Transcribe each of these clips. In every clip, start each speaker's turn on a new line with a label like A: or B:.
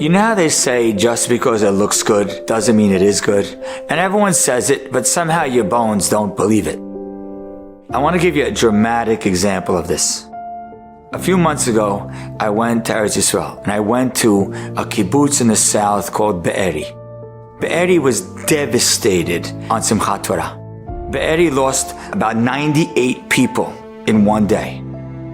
A: You know how they say just because it looks good doesn't mean it is good? And everyone says it, but somehow your bones don't believe it. I want to give you a dramatic example of this. A few months ago, I went to Eretz Yisrael, and I went to a kibbutz in the south called Be'eri. Be'eri was devastated on Simchat Torah. Be'eri lost about 98 people in one day.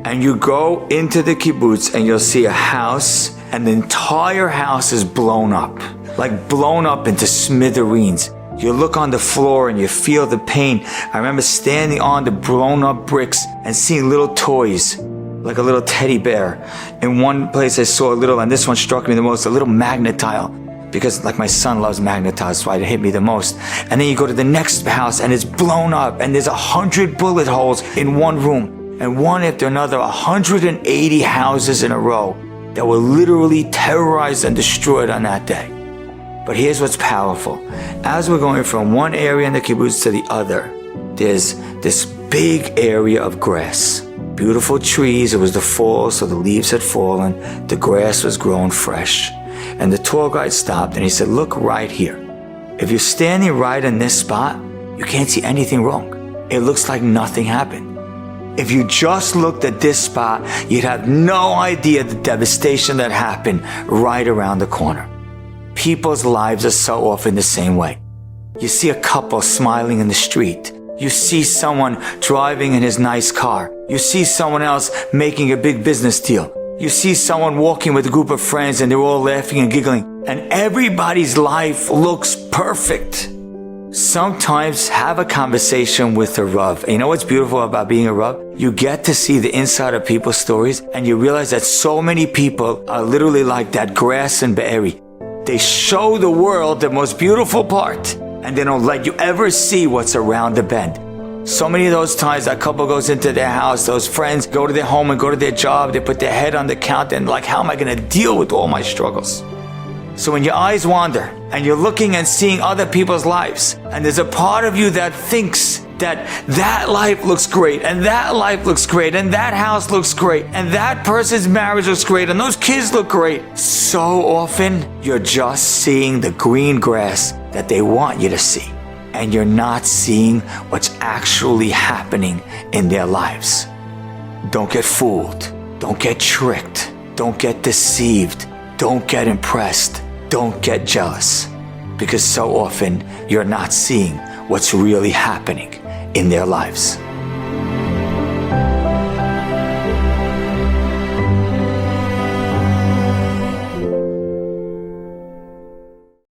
A: And you go into the kibbutz and you'll see a house, and the entire house is blown up, like blown up into smithereens. You look on the floor and you feel the pain. I remember standing on the blown up bricks and seeing little toys, like a little teddy bear. In one place I saw a little, and this one struck me the most, a little magnet tile, because like my son loves magnet tiles, so it hit me the most. And then you go to the next house and it's blown up, and there's 100 bullet holes in one room, and one after another, 180 houses in a row that were literally terrorized and destroyed on that day. But here's what's powerful. As we're going from one area in the kibbutz to the other, there's this big area of grass. Beautiful trees. It was the fall, so the leaves had fallen. The grass was growing fresh. And the tour guide stopped and he said, look right here. If you're standing right in this spot, you can't see anything wrong. It looks like nothing happened. If you just looked at this spot, you'd have no idea the devastation that happened right around the corner. People's lives are so often the same way. You see a couple smiling in the street. You see someone driving in his nice car. You see someone else making a big business deal. You see someone walking with a group of friends and they're all laughing and giggling. And everybody's life looks perfect. Sometimes have a conversation with a Rav. You know what's beautiful about being a Rav? You get to see the inside of people's stories, and you realize that so many people are literally like that grass in Be'eri. They show the world the most beautiful part, and they don't let you ever see what's around the bend. So many of those times a couple goes into their house, those friends go to their home and go to their job, they put their head on the counter and like, how am I going to deal with all my struggles? So when your eyes wander and you're looking and seeing other people's lives, and there's a part of you that thinks that life looks great, and that life looks great, and that house looks great, and that person's marriage looks great, and those kids look great. So often you're just seeing the green grass that they want you to see, and you're not seeing what's actually happening in their lives. Don't get fooled. Don't get tricked. Don't get deceived. Don't get impressed. Don't get jealous, because so often you're not seeing what's really happening in their lives.